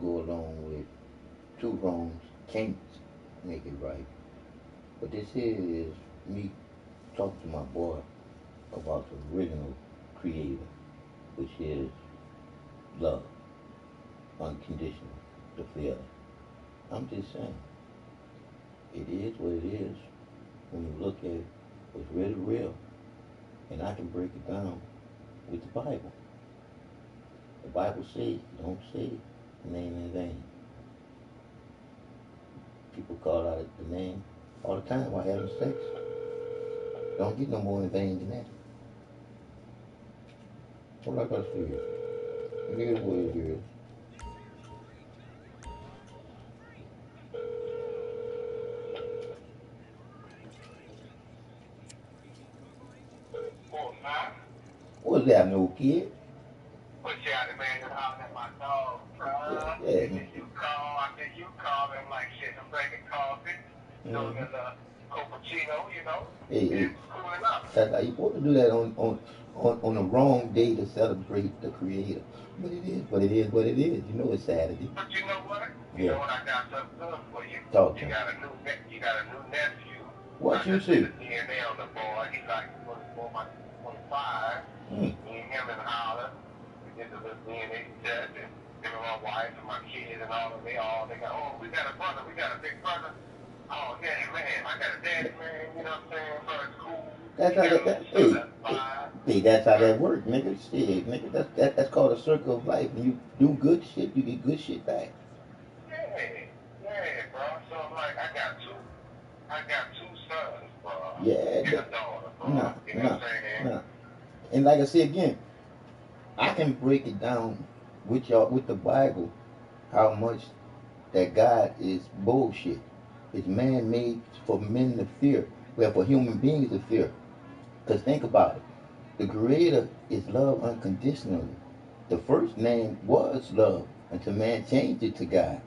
go along with two wrongs can't make it right. But this here is me talking to my boy about the original creator, which is love, unconditional, the feeling. I'm just saying, it is what it is when you look at it, what's really real. And I can break it down with the Bible. The Bible says, don't say name in vain. People call out the name all the time while having sex. Don't get no more in vain than that. What I got to say here? It is what it is. What's that, no kid? But yeah, the man just hollering at my dog, Yeah. You call, I said you call, I'm like, shit, I'm drinking coffee, doing a cappuccino, you know, Hey, and cooling up. that's how you supposed to do that on the wrong day to celebrate the Creator. But it is, but it is what it is. You know it's Saturday. But you know what? You Yeah. know what? I got something good for you. Talk to You me. got a new nephew. What I you just did see? a DNA on the boy. He's like 24, 25. Me and him and Holler. We did the little DNA test, and him and my wife and my kids and all of them, they got, oh, we got a brother, we got a big brother. Oh, yeah, man, I got a daddy, man, you know what I'm saying? So it's cool. That's how hey, that's how that works, nigga. Shit, nigga, that's called a circle of life. When you do good shit, you get good shit back. Yeah, bro. So I'm like, I got two sons, bro. Yeah, And a daughter, bro. nah, You know what I'm saying? nah. And like I said again, I can break it down with y'all with the Bible how much that God is bullshit. It's man made for men to fear, well for human beings to fear. Cause think about it. The Creator is love unconditionally. The first name was love until man changed it to God.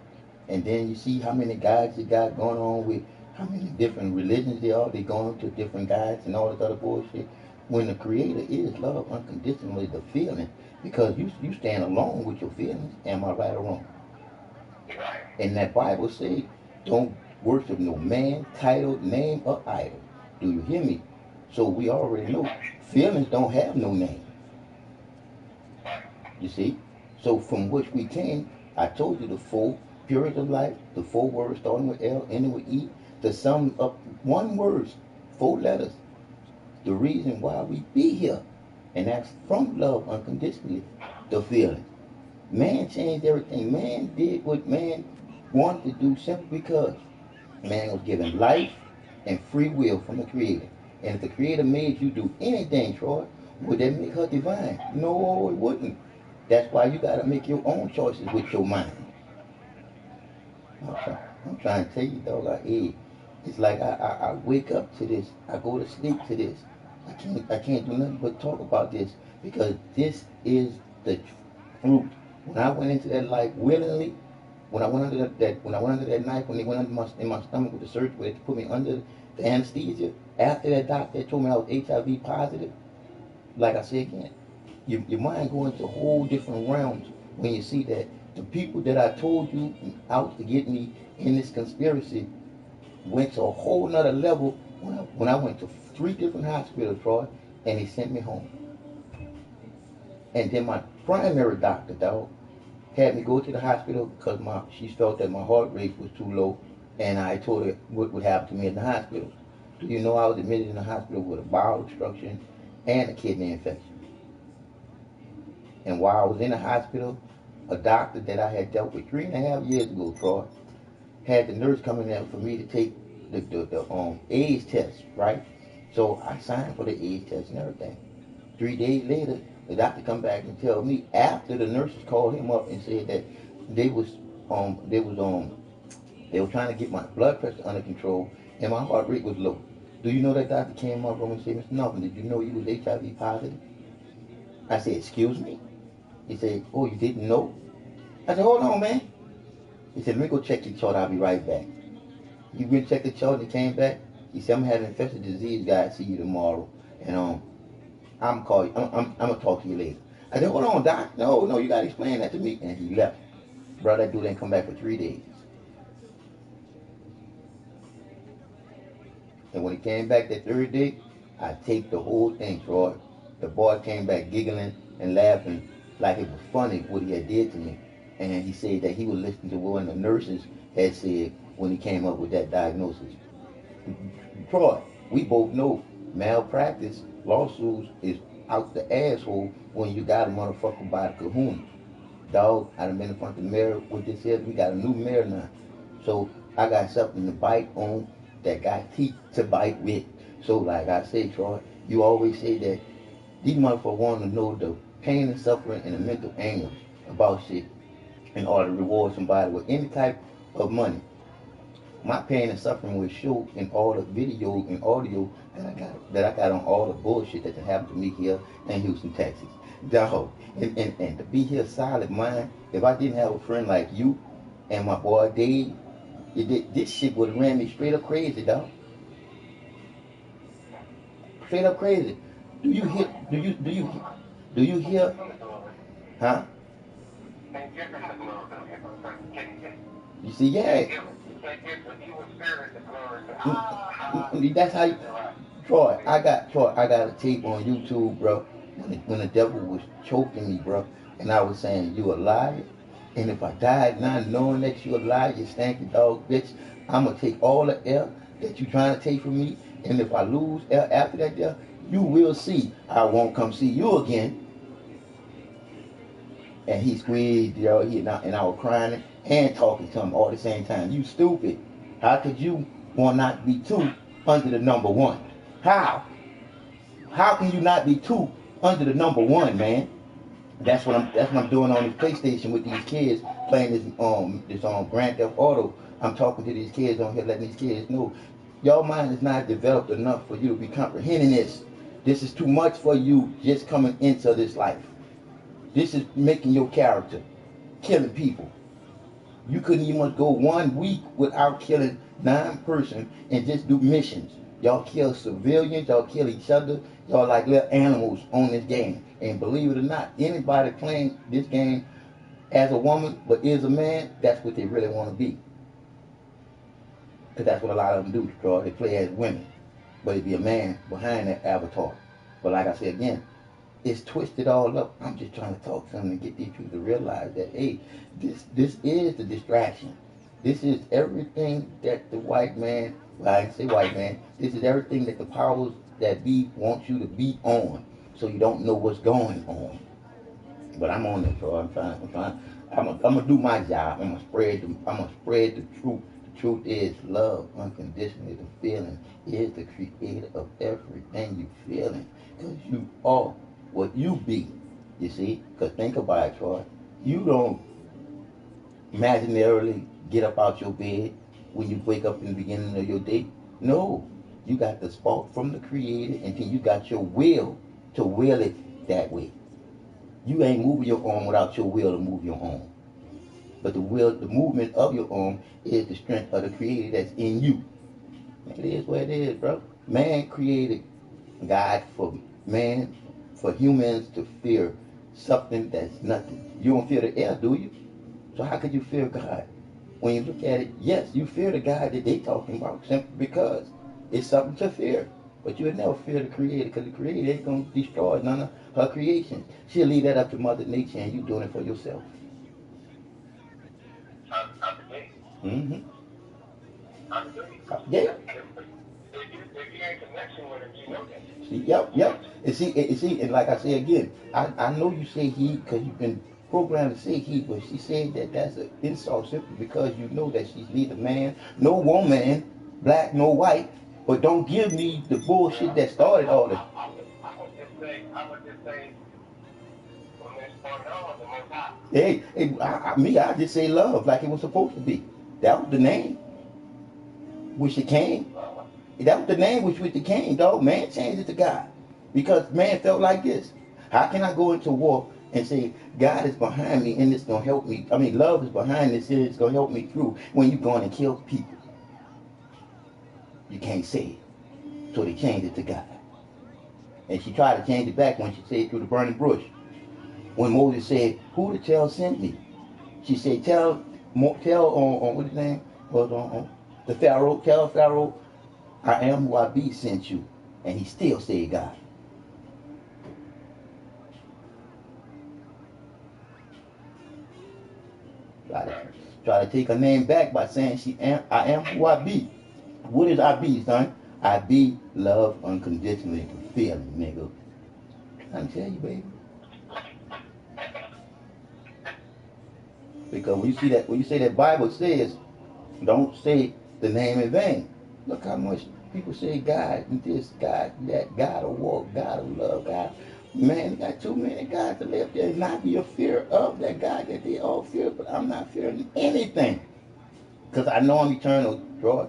And then you see how many gods you got going on with how many different religions they are. They going to different gods and all this other bullshit. When the Creator is love unconditionally, the feeling, because you stand alone with your feelings. Am I right or wrong? Right. And that Bible says, don't worship no man, title, name, or idol. Do you hear me? So we already know feelings don't have no name. You see? So from which we came, I told you the four periods of life, the four words starting with L, ending with E, to sum up one word, four letters. The reason why we be here. And that's from love unconditionally, the feeling. Man changed everything. Man did what man wanted to do simply because man was given life and free will from the Creator. And if the Creator made you do anything, Troy, would that make her divine? No, it wouldn't. That's why you got to make your own choices with your mind. I'm trying to tell you, dog. It's like I wake up to this. I go to sleep to this. I can't do nothing but talk about this because this is the truth. When I went into that life willingly, when I went under when I went under that knife, when they went under in my stomach with the surgery, where they put me under the anesthesia. After that doctor told me I was HIV positive, like I said again, your mind go into whole different realms when you see that the people that I told you out to get me in this conspiracy went to a whole nother level when I went to three different hospitals, Troy, and they sent me home. And then my primary doctor, dog, had me go to the hospital because she felt that my heart rate was too low, and I told her what would happen to me in the hospital. Do you know I was admitted in the hospital with a bowel obstruction and a kidney infection? And while I was in the hospital, a doctor that I had dealt with 3.5 years ago, Troy, had the nurse coming in for me to take the AIDS test, right? So I signed for the AIDS test and everything. 3 days later, the doctor come back and tell me after the nurses called him up and said that they was um they was um they were trying to get my blood pressure under control and my heart rate was low. Do you know that doctor came in my room and said, Mr. Norman, did you know you was HIV positive? I said, excuse me? He said, oh, you didn't know? I said, hold on, man. He said, let me go check your chart. I'll be right back. He went and checked the chart and he came back. He said, I'm having infectious disease, guys. See you tomorrow. And I'm gonna call you. I'm gonna talk to you later. I said, hold on, doc. No, you gotta explain that to me. And he left. Bro, that dude ain't come back for 3 days. And when he came back that third day, I taped the whole thing, Troy. The boy came back giggling and laughing like it was funny what he had did to me. And he said that he was listening to what one of the nurses had said when he came up with that diagnosis. Troy, we both know malpractice lawsuits is out the asshole when you got a motherfucker by the kahuna. Dog, I done been in front of the mirror with this here. We got a new mirror now. So I got something to bite on that got teeth to bite with. So like I say, Troy, you always say that these motherfuckers want to know the pain and suffering and the mental anguish about shit in order to reward somebody with any type of money. My pain and suffering was shown in all the video and audio that I got on all the bullshit that happened to me here in Houston, Texas. Dog. And to be here solid mind, if I didn't have a friend like you and my boy Dave, this shit would have ran me straight up crazy, dog. Straight up crazy. Do you hear do you hear huh? You see, yeah. That's how you Troy, I got a tape on YouTube, bro. When the devil was choking me, bro, and I was saying you a liar, and if I died not knowing that you a liar, you stanky dog bitch, I'm gonna take all the L that you trying to take from me, and if I lose L after that death, you will see I won't come see you again. And he squeezed, and I was crying and talking to him all at the same time. You stupid. How could you want not be two under the number one? How? How can you not be two under the number one, man? That's what I'm doing on this PlayStation with these kids playing this Grand Theft Auto. I'm talking to these kids on here, letting these kids know your mind is not developed enough for you to be comprehending this. This is too much for you just coming into this life. This is making your character, killing people. You couldn't even go 1 week without killing 9 persons and just do missions. Y'all kill civilians, y'all kill each other, y'all like little animals on this game. And believe it or not, anybody playing this game as a woman but is a man, that's what they really want to be. Because that's what a lot of them do, Troy. They play as women. But it'd be a man behind that avatar. But like I said again, it's twisted all up. I'm just trying to talk to them and get these people to realize that, hey, this is the distraction. This is everything that the white man, well, I didn't say white man, this is everything that the powers that be want you to be on, so you don't know what's going on. But I'm on it, Troy. I'm gonna do my job. I'm gonna spread the truth. The truth is love unconditionally. The feeling is the creator of everything you feeling, because you are what you be. You see? Because think about it, Troy. You don't imaginarily get up out your bed when you wake up in the beginning of your day. No. You got the spark from the creator, and then you got your will to will it that way. You ain't moving your arm without your will to move your arm. But the movement of your arm is the strength of the creator that's in you. It is what it is, bro. Man created God for humans to fear something that's nothing. You don't fear the air, do you? So how could you fear God? When you look at it, yes, you fear the God that they talking about simply because it's something to fear. But you would never fear the Creator, because the Creator ain't going to destroy none of her creation. She'll leave that up to Mother Nature, and you doing it for yourself. Mm-hmm. Yeah. If you ain't connection with him, you know that. See, yep. And like I say again, I know you say he because you've been programmed to say he, but she said that that's an insult simply because you know that she's neither man, no woman, black, no white. But don't give me the bullshit that started all this. I would just say, from this point on, the most high. Hey, I just say love like it was supposed to be. That was the name, which it came. That was the name which it came, dog. Man changed it to God. Because man felt like this. How can I go into war and say, God is behind me and it's going to help me? I mean, love is behind this and it's going to help me through when you're going to kill people. You can't say it. So they changed it to God. And she tried to change it back when she said through the burning bush. When Moses said, who the hell sent me? She said, tell on what's his name? Was on the Pharaoh, tell Pharaoh, I am who I be sent you. And he still said God. Try to take her name back by saying I am who I be. What is I be, son? I be love unconditionally fulfilling, nigga. I'm tell you, baby. Because when you say that Bible says, don't say the name in vain. Look how much people say God and this, God that, God of walk, God of love, God. Man, you got too many gods to live there. Not be a fear of that God that they all fear, but I'm not fearing anything. Because I know I'm eternal, Troy.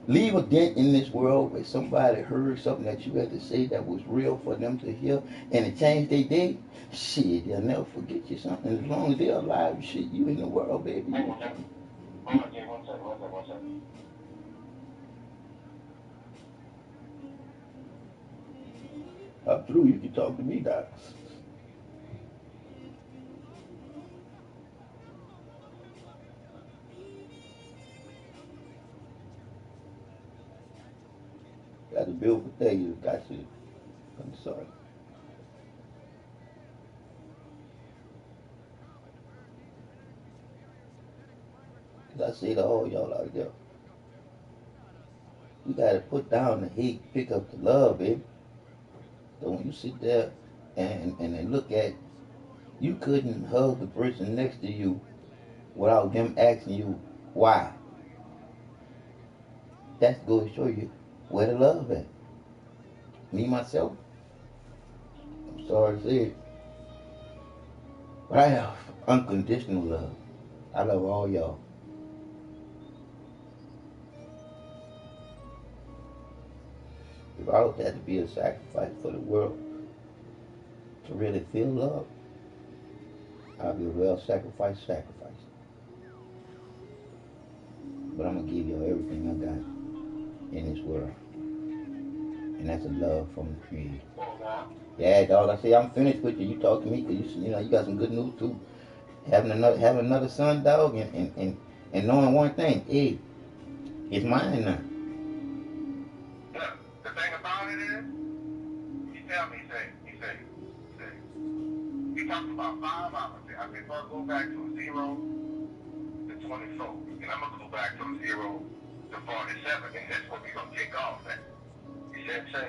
Leave a dent in this world where somebody heard something that you had to say that was real for them to hear and it changed their day. Shit, they'll never forget you something. As long as they're alive, shit, you in the world, baby. One second. I'm through. You can talk to me, Doc. Got a bill for failure. Got you. I'm sorry. Cause I say to all y'all out there, we gotta put down the hate, pick up the love, baby. So when you sit there and look at, you couldn't hug the person next to you without them asking you why. That's going to show you where the love at. Me myself, I'm sorry to say it, but I have unconditional love. I love all y'all. If I was had to be a sacrifice for the world to really feel love, I'd be a well sacrifice. But I'm gonna give y'all everything I got in this world, and that's a love from the Creator. Yeah, dog. I say I'm finished with you. You talk to me because you know you got some good news too. Having another son, dog, and knowing one thing, hey, it's mine now. Look, the thing about it is, he tell me, he talked about 5 hours. I said, bro, go back from 0 to 24. And I'm going to go back from 0 to 47. And that's what we're going to take off at. You see what I'm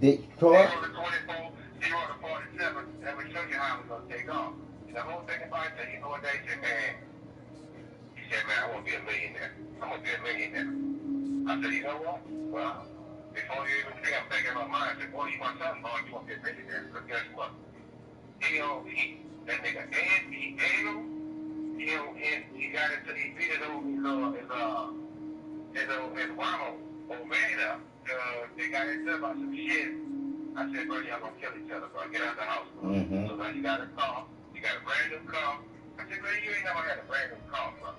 saying? Troy? 0 to 24, 0 to 47. And we show you how we're going to take off. And the whole thing about it, you know what they said, man? He said, man, I want to be a millionaire. I'm going to be a millionaire. I said, you know what? Well, before you even think I'm thinking about mine, I said, boy, you my son, boy, you want to be a millionaire. But guess what? That nigga, and he got into, he beat his Wamo, old man up. They got into about some shit. I said, bro, y'all gonna kill each other, bro. Get out of the house, bro. Mm-hmm. So now you got a car. You got a brand new car. I said, man, you ain't never had a brand new car, bro.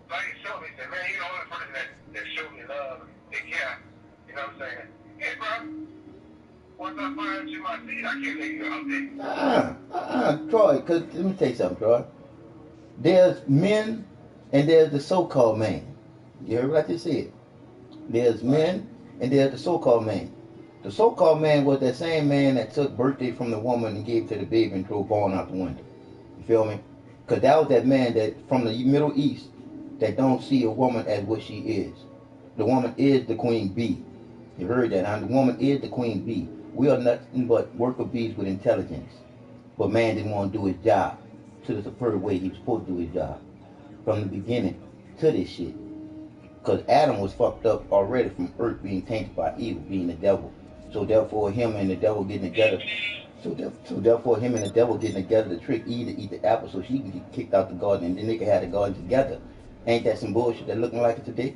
So he showed me, he said, man, you the only person that showed me love and take care. You know what I'm saying? Yeah, bro. Once I find you my seat, I can't leave you out there. Troy, cause let me tell you something, Troy. There's men and there's the so-called man. You heard what I just said? There's men and there's the so-called man. The so-called man was that same man that took birthday from the woman and gave to the baby and threw a ball out the window. You feel me? Because that was that man that from the Middle East that don't see a woman as what she is. The woman is the queen bee. You heard that, huh? The woman is the queen bee. We are nothing but worker bees with intelligence. But man didn't want to do his job to the superb way he was supposed to do his job. From the beginning to this shit. Because Adam was fucked up already from earth being tainted by evil, being the devil. So therefore him and the devil getting together. So therefore him and the devil getting together to trick Eve to eat the apple so she can get kicked out the garden and then they can have the garden together. Ain't that some bullshit that looking like it today?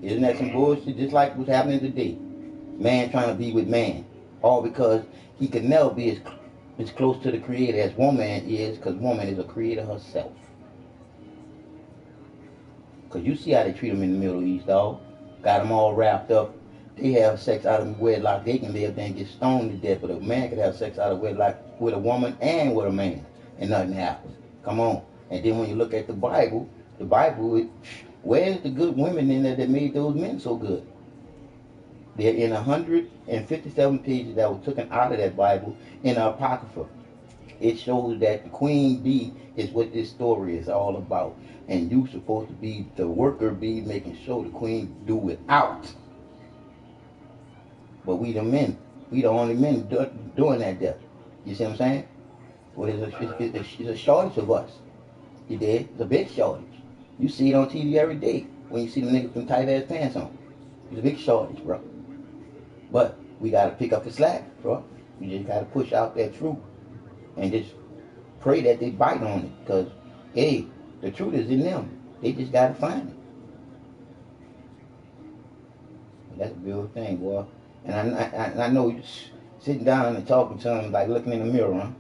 Isn't that some bullshit? Just like what's happening today. Man trying to be with man. All because he could never be as close to the creator as woman is, because woman is a creator herself. Because you see how they treat them in the Middle East, dog. Got them all wrapped up. They have sex out of wedlock. They can live there and get stoned to death. But a man could have sex out of wedlock with a woman and with a man, and nothing happens. Come on. And then when you look at the Bible, where's the good women in there that made those men so good? They're in 157 pages that were taken out of that Bible in the Apocrypha. It shows that the queen bee is what this story is all about. And you supposed to be the worker bee making sure the queen do without. But we the men, we the only men doing that there. You see what I'm saying? Well, it's a shortage of us. You did? It's a big shortage. You see it on TV every day when you see the niggas with them tight ass pants on. It's a big shortage, bro. But we gotta pick up the slack, bro. You just gotta push out that truth and just pray that they bite on it. Because, hey, the truth is in them. They just gotta find it. That's a beautiful thing, boy. And I know you sitting down and talking to them like looking in the mirror, huh?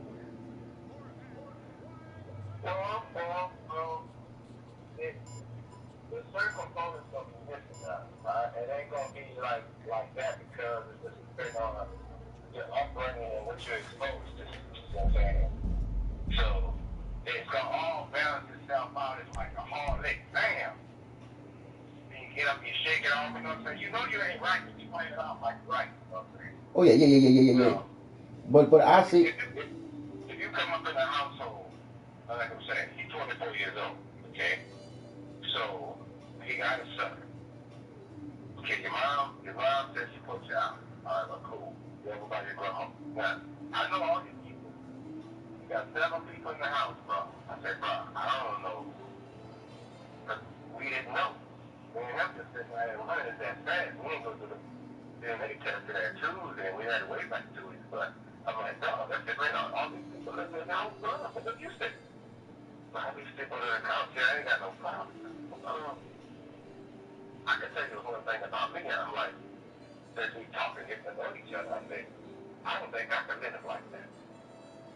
Well, there's certain components of the mission, right? It ain't gonna be like that because it's just depending on your upbringing and what you're exposed to. You know what I'm saying? So it's gonna all balance itself out. It's like a hard lick, bam. Then you get up, you shake it off, you know what I'm saying? You know you ain't right, but you play it out like right. You know what I'm saying? Oh yeah. But I see. If you come up in a household, like I'm saying, he's 24 years old, okay? So he got a son. Okay, your mom says she put you out. All right, well, cool. Everybody go home. Now, I know all these people. You got 7 people in the house, bro. I said, bro, I don't know. But we didn't know. We didn't have to sit there and learn it that fast. We didn't go to the DNA test that Tuesday, and we had to wait like 2 weeks. But I'm like, no, that's it right now. All these people live in the house, bro. What do you say? I be sitting on the couch here. I ain't got no problem. I can tell you one thing about me. I'm like, as we talk and get to know each other, I say, I don't think I can live it like that.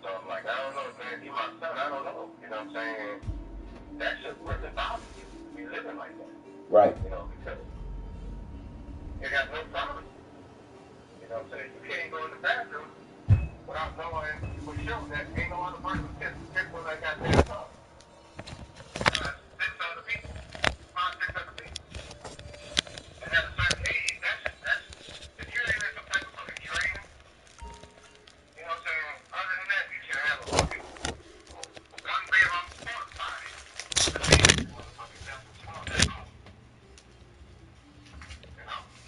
So I'm like, I don't know, man. You my son. I don't know. You know what I'm saying? That should really bother you to be living like that. Right. You know, because you got no problem. You know what I'm saying? You can't go in the bathroom without knowing for sure that ain't no other person can sit when I got that phone. 6 other people. 5, 6 other people. And at a certain age, that's if you're in some type of fucking training, you know what I'm saying? Other than that, you should have a fucking 1-bedroom porch party.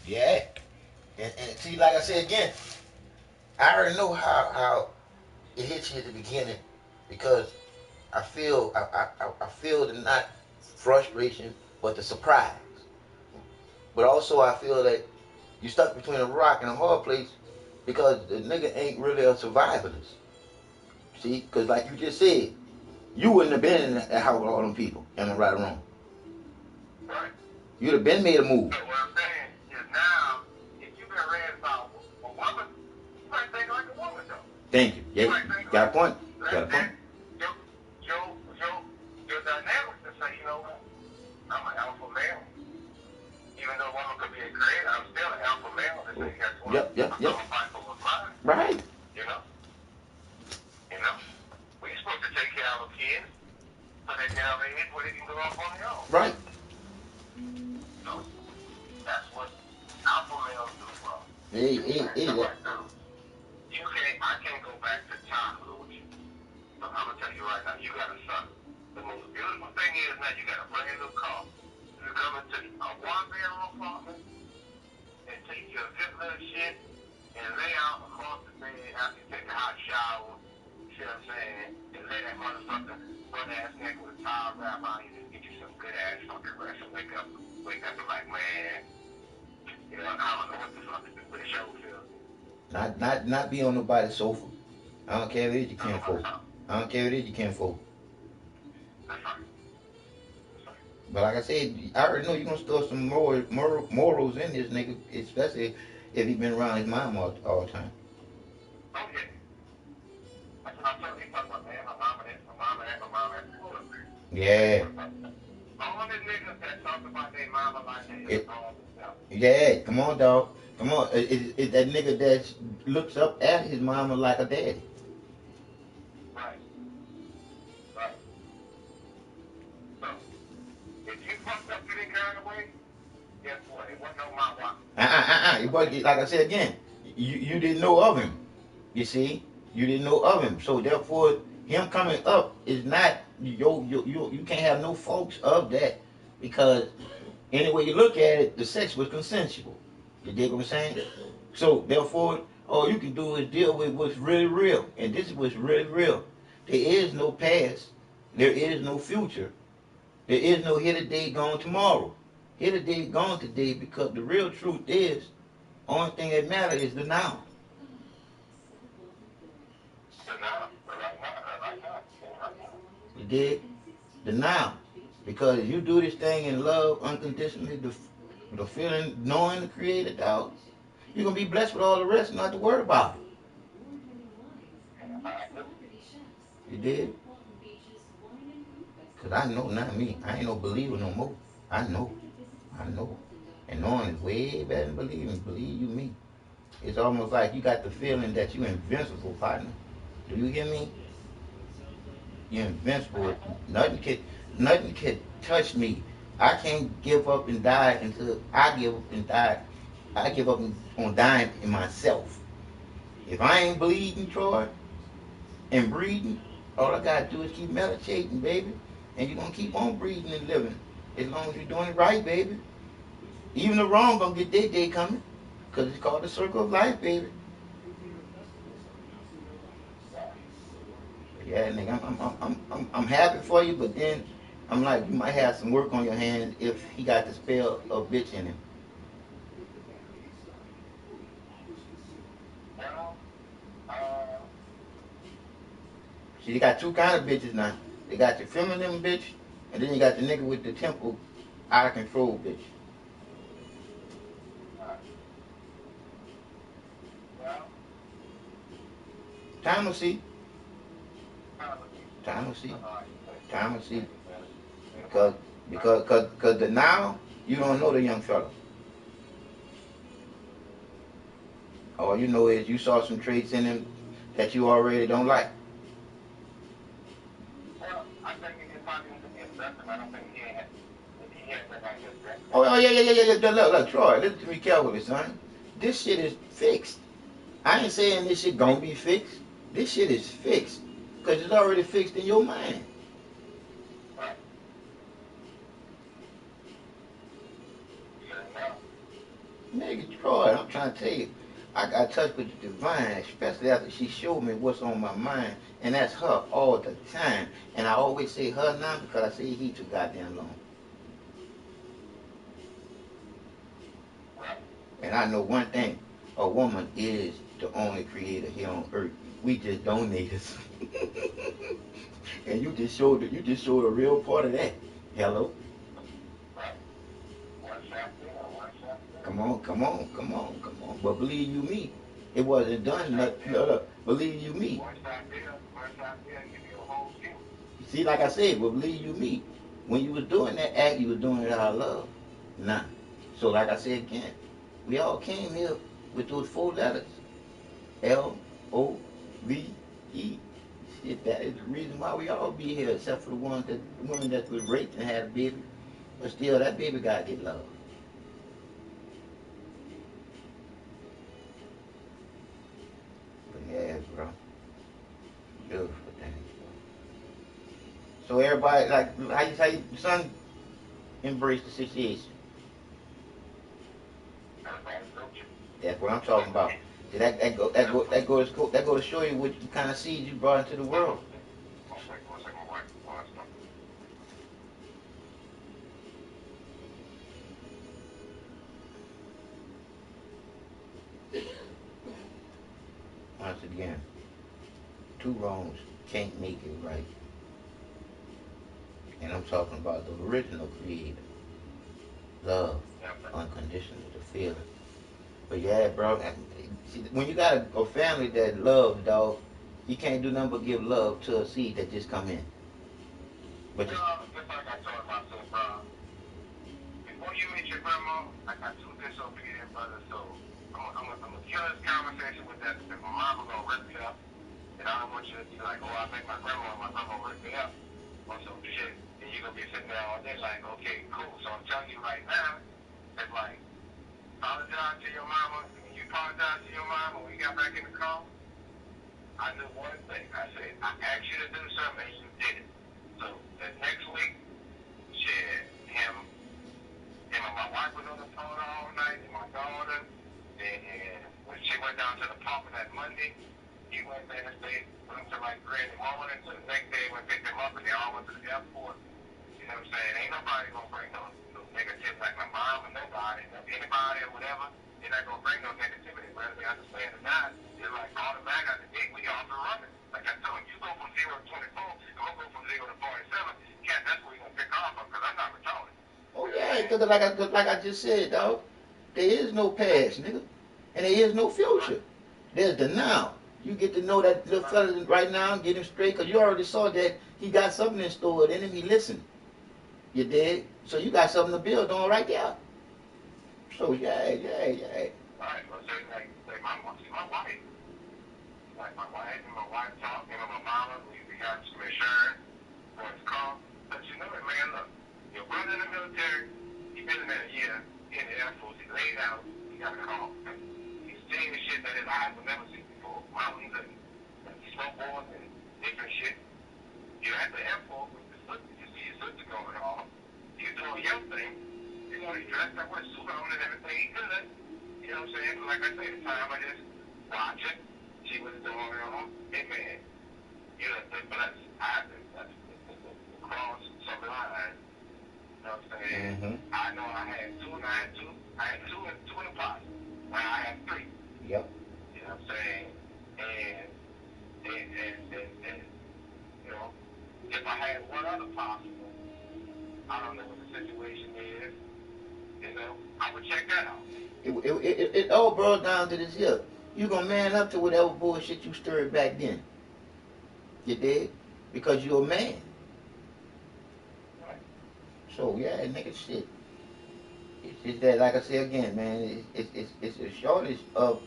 Yeah. And see, like I said again, I already know how it hits you at the beginning because I feel I feel the not frustration but the surprise. But also I feel that you stuck between a rock and a hard place because the nigga ain't really a survivalist. See, because like you just said, you wouldn't have been in that house with all them people. Am I right or wrong? Right. You'd have been made a move. So what I'm saying is now, if you've been raised by a woman, you might think like a woman though. Thank you. Yeah, got a point. Got a point. Your dynamics to say, you know what? I'm an alpha male. Even though a woman could be a creator, I'm still an alpha male. And say, guess what? Yep. I'm gonna fight for what's mine. Right. You know? We're supposed to take care of our kids so they get out of age where they can go off on their own. Right. So that's what alpha males do, bro. Hey. I can't go back to childhood with you. So I'm gonna tell you right now, you got a son. The most beautiful thing is now you got a brand new car. You come into a 1-bedroom apartment and take your good little shit and lay out across the bed after you take a hot shower. You know what I'm saying? And lay that motherfucker butt ass neck with a towel wrap on you and get you some good ass fucking rest and wake up and like, man, you know, I don't know what the fuck to do with the show feel. Not be on nobody's sofa. I don't care if it is you can't afford. I don't care if it is you can't afford. But like I said, I already know you're gonna store some morals in this nigga, especially if he been around his mom all the time. Oh yeah. That's what I'm telling you about, man. My mama. Yeah. All the niggas that talk about their mama like that is all themselves. Yeah, come on, dog. Come on. It's that nigga that looks up at his mama like a daddy. you fucked up any kind of way, guess what? It wasn't on my watch. But like I said again, you didn't know of him. You see, you didn't know of him. So therefore, him coming up is not you can't have no faults of that because any way you look at it, the sex was consensual. You dig what I'm saying? So therefore, all you can do is deal with what's really real, and this is what's really real. There is no past. There is no future. There is no here today, gone tomorrow. Here today, gone today, because the real truth is, only thing that matters is the now. You dig? The now. Because you do this thing in love unconditionally, the feeling, knowing the creator, dog, you're going to be blessed with all the rest, not to worry about it. You did? Because I know, not me. I ain't no believer no more. I know. I know. And knowing is way better than believing. Believe you me. It's almost like you got the feeling that you're invincible, partner. Do you hear me? You're invincible. Nothing can touch me. I can't give up and die until I give up and die. I give up on dying in myself. If I ain't bleeding, Troy, and breathing, all I gotta do is keep meditating, baby. And you're gonna keep on breathing and living. As long as you're doing it right, baby. Even the wrong gonna get their day coming. Cause it's called the circle of life, baby. Yeah, nigga, I'm happy for you, but then I'm like, you might have some work on your hands if he got the spell of bitch in him. See, you got two kind of bitches now. They got your feminine bitch, and then you got the nigga with the temple out of control bitch. Time will see. Time will see. Time will see. Because the now, you don't know the young fella. All you know is you saw some traits in him that you already don't like. Well, I think he probably needs to be aggressive. I don't think he had been like this. Oh, yeah. Look, Troy, listen to me carefully, son. This shit is fixed. I ain't saying this shit gonna be fixed. This shit is fixed. Because it's already fixed in your mind. Nigga, Troy, I'm trying to tell you, I got touched with the divine, especially after she showed me what's on my mind, and that's her all the time. And I always say her now because I say he too goddamn long. And I know one thing, a woman is the only creator here on earth. We just donators. And you just showed a real part of that. Hello? Come on. But believe you me, it wasn't done. Look, believe you me. See, like I said, but believe you me, when you was doing that act, you was doing it out of love. Nah. So like I said again, we all came here with those 4 letters. LOVE. Shit, that is the reason why we all be here, except for the women that was raped and had a baby. But still, that baby gotta get love. But yeah, bro. Beautiful thing. So everybody, like, how you son embrace the situation. That's what I'm talking about. See, that go to show you what kind of seeds you brought into the world. Once again, 2 wrongs can't make it right. And I'm talking about the original creator. Love, unconditional, the feeling. But yeah, bro, see, when you got a family that loves, dog, you can't do nothing but give love to a seed that just come in. But just like I told myself, bro, before you meet your grandma, I got 2 disobedient brothers, so I'm gonna kill this conversation with that because my mama gonna rip me up, and I don't want you to be like, oh, I met my grandma and my grandma ripped me up, or some shit, and you're gonna be sitting there all day like, okay, cool. So I'm telling you right now, it's like, apologize to your mama. When you apologize to your mama when we got back in the car, I knew one thing. I said, I asked you to do something and you did it. So the next week, shit, him and my wife was on the phone all night, and my daughter. And when she went down to the park that Monday, he went there and stayed with him till like 3 in the morning. So the next day, we picked him up, and they all went to the airport. You know what I'm saying? Ain't nobody gonna bring no negativity, like my mom or nobody, anybody or whatever. They're not gonna bring no negativity, whether they understand or not. It's like automatic out the gate, we off and running. Like I told you, you go from 0 to 24, I'm gonna go from 0 to 47. Cat, that's where you're gonna pick off of, because I'm not retarded. Oh yeah, because like I just said, dog, there is no past, nigga, and there is no future. There's the now. You get to know that little fella right now, get him straight, because you already saw that he got something in store in him. He listened. You dig? So you got something to build on right there. So yeah. Right, but say like my wife. Like my wife talked, and my mama, we got some insurance for his car. But you know it, man, look, your brother in the military, he been in there a year, he in the Air Force, he laid out, he got a car. He's seeing shit that his eyes would never see before. Mountains and snowboards and different shit. You're at the airport with the sister, you see your sister going off. You doing your thing. You know, he dressed up with a suit on and everything. He good. You know what I'm saying? Like I say, the time I just watch it, see what's going on. Hey, man, you have been blessed. I've been blessed. Cross some lines. You know what I'm saying? Mm-hmm. I know I had two, and I had two. I had two in the pot. Now I have three. Yep. You know what I'm saying? And you know, if I had one other possible, I don't know what the situation is. You know, I would check that out. It all boils down to this here. You gonna man up to whatever bullshit you stirred back then. You dig? Because you're a man. Right. So yeah, nigga, shit. It's just that, like I said again, man. It's a shortage of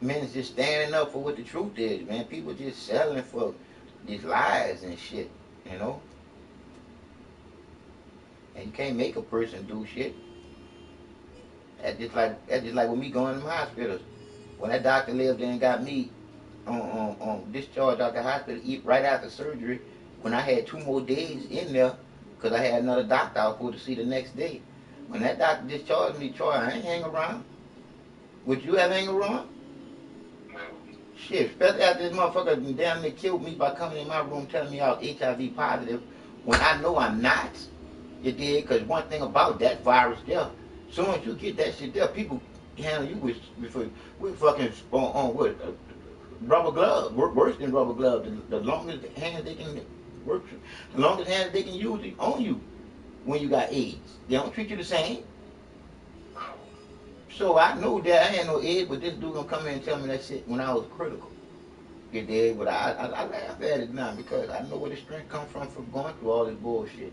men just standing up for what the truth is, man. People just settling for these lies and shit, you know. And you can't make a person do shit. That's just like with me going to the hospitals. When that doctor lived there and got me on discharge out the hospital right after surgery, when I had 2 more days in there, because I had another doctor I was supposed to see the next day. When that doctor discharged me, Troy, I ain't hang around. Would you ever hang around? No. Shit, especially after this motherfucker damn near killed me by coming in my room telling me I was HIV positive when I know I'm not. You did, because one thing about that virus there, soon as you get that shit there, people handle you with fucking on what? Rubber glove, worse than rubber glove. The longest hand they can work, the longest hand they can use on you when you got AIDS. They don't treat you the same. So I know that I had no AIDS, but this dude gonna come in and tell me that shit when I was critical. You did, but I laugh at it now because I know where the strength come from going through all this bullshit.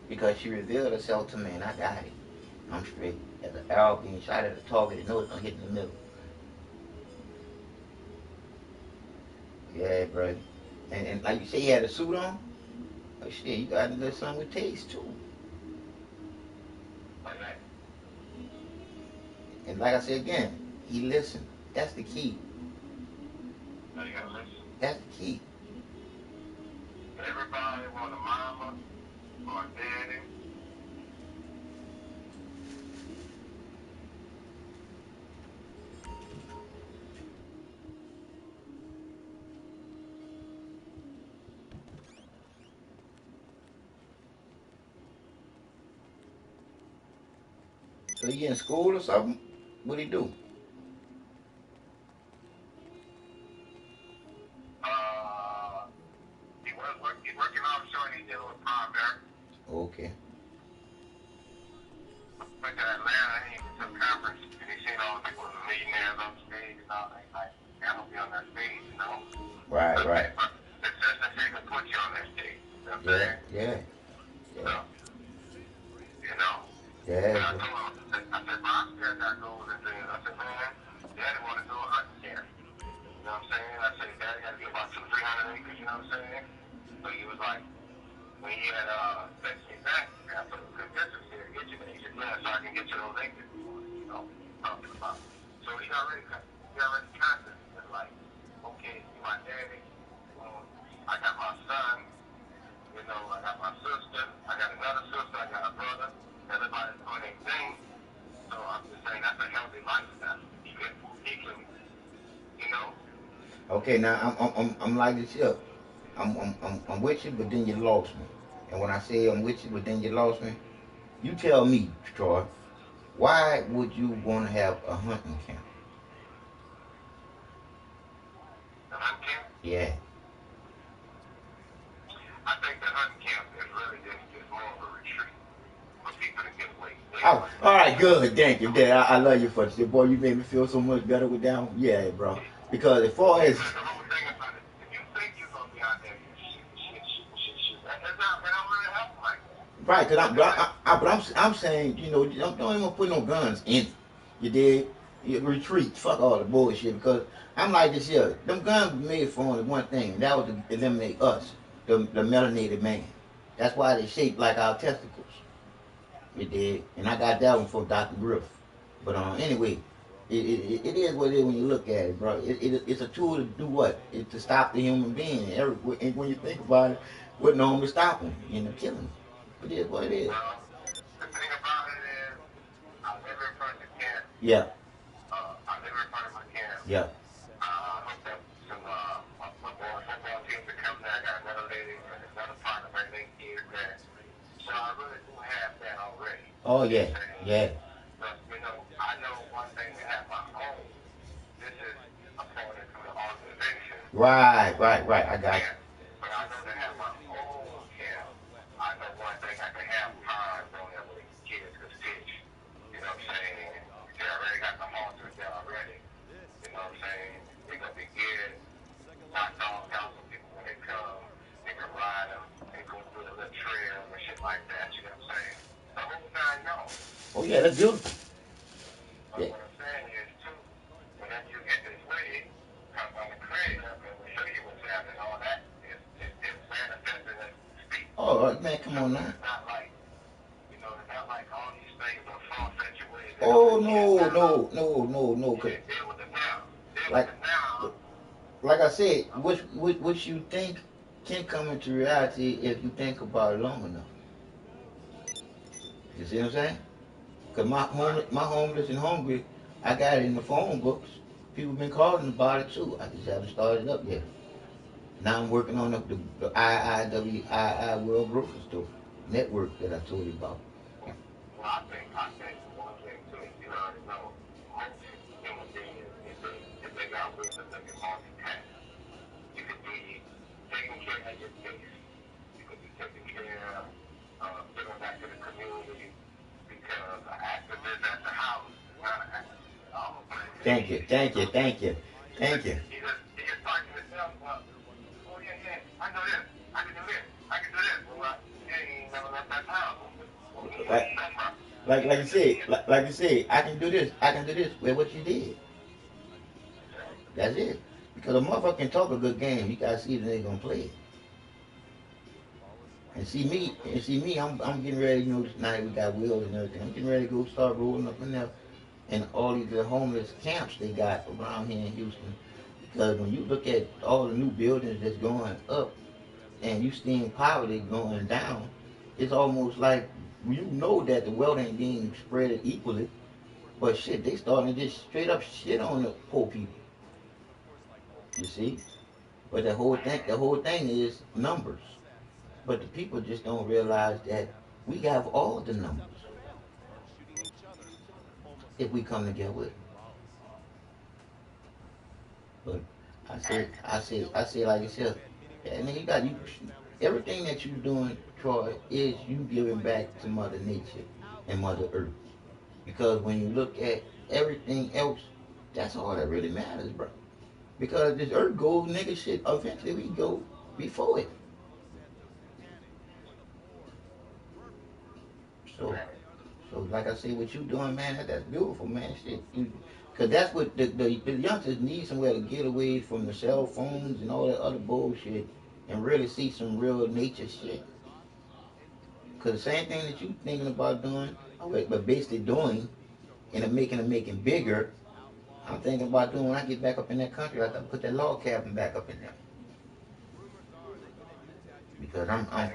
Because she revealed herself to me and I got it. I'm straight. As an arrow being shot at a target, it knows it's gonna hit in the middle. Yeah, bro. And like you say, he had a suit on. Oh shit, you got a little something with taste too. And like I said again, he listened. That's the key. That's the key. Everybody want a mama or a daddy. So he in school or something? What'd he do? He's working offshore and he's dealing with primary. Okay. Went to Atlanta and he went to a conference and he seen all the people, the millionaires on stage and all that. Like, I don't be on that stage, you know? Right. The system can put you on that stage. You know what I'm Yeah, saying? yeah. So, you know? Yeah. And I told him, I said, bro, I still got goals and things. I said, man, daddy want to do a hunting camp. You know what I'm saying? I said, daddy got to get about 200-300 acres, you know what I'm saying? So he was like, when you had text me back after the consensus here, get you the agent so I can get you those exits, you know, talking about. So he already kind of was like, okay, you my daddy, I got my son, you know, I got my sister, I got another sister, I got a brother, everybody's doing their thing. So I'm just saying that's a healthy lifestyle. He can, you know. Okay, now I'm like this here. I'm with you, but then you lost me. And when I say I'm with you, but then you lost me, you tell me, Troy, why would you want to have a hunting camp? The hunting camp? Yeah. I think the hunting camp is really just more of a retreat for people to get away. Oh, all right, good. Thank you, Dad. I love you for this. Boy, you made me feel so much better with that one. Yeah, bro. Because as far as The whole thing about it, if you think you're gonna be out there, shit, that's not. It don't really happen like that. right, cause I'm saying, you know, don't even put no guns in it. You did. You retreat. Fuck all the bullshit. Because I'm like this here. Them guns were made for only one thing, and that was to eliminate us, the melanated man. That's why they shaped like our testicles. You did. And I got that one from Dr. Griff. But anyway, it is what it is when you look at it, bro. It's a tool to do what? It's to stop the human being. And when you think about it, what normally stop him? You know, kill him. It is what it is. Well, the thing about it is, I live in front of the camp. Yeah. I live in front of my camp. Yeah. I hooked up some football teams to come there. I got another lady and another partner right next year there. So I really do have that already. Oh yeah. Yeah. But you know, I know one thing to have my own. This is according to the organization. Right. I got you. But I know to have my own camp. I know one thing I can have ponds on there where the kids could fish. You know what I'm saying? They already got the horses there already. You know what I'm saying? They're gonna be good. Hot dog council people when they come, they can ride them, they go through a little trail and shit like that. You know what I'm saying? The whole nine yards. Oh yeah, that's beautiful. But Yeah. what I'm saying is too, whenever you get this way, come by the crib and we'll show you what's happening. All that is manifesting as we speak. Oh man, come on now. It's not like, you know, it's not like all these things are far fetched away. Oh no. Cause Deal with the now. Deal with like the now. like I said, what you think can come into reality if you think about it long enough. You see what I'm saying? Cause my homeless and hungry, I got it in the phone books. People been calling about it too. I just haven't started up yet. Now I'm working on the IIWII World Grocery Store network that I told you about. Well, I think one thing too, you already know, most human beings, if they got wisdom, they can multitask. You could be taking care of your case. You could be taking care of giving back to the community because an activist at the house is not an activist at all. Thank you. He just talking to himself, oh yeah, I know this, I can do this, I can do this. Well, yeah, he ain't never left that house. What you Like talking about? like you said, I can do this. I can do this. Well, what you did. That's it. Because a motherfucker can talk a good game. You gotta see if they gonna play it. And see me, I'm getting ready, you know, tonight we got wheels and everything. I'm getting ready to go start rolling up in there and all these little homeless camps they got around here in Houston. Because when you look at all the new buildings that's going up and you seeing poverty going down, it's almost like you know that the wealth ain't being spread equally. But shit, they starting to just straight up shit on the poor people. You see? But the whole thing is numbers. But the people just don't realize that we have all the numbers if we come together with it. But I say like I said, and then you everything that you're doing, Troy, is you giving back to Mother Nature and Mother Earth. Because when you look at everything else, that's all that really matters, bro. Because this Earth goes, nigga, shit, eventually we go before it. So, so like I say, what you doing, man, that's beautiful, man. Shit, cause that's what the youngsters need somewhere to get away from the cell phones and all that other bullshit, and really see some real nature shit. Because the same thing that you thinking about doing, but basically doing, and making bigger, I'm thinking about doing when I get back up in that country. I have to put that log cabin back up in there. Because I'm I'm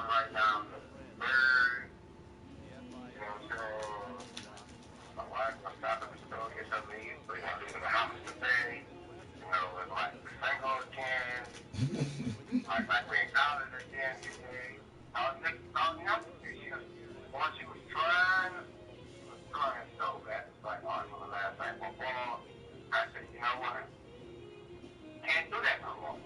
right now the bird, you know what I'm saying? My wife, I stopped at the store, get something to eat, but you know, leaving the house today, you know, it's like the single again, like we in college again, you know, I was just talking yesterday, once she was trying so bad, it's like, oh, you know, last night before, I said, you know what, can't do that no more.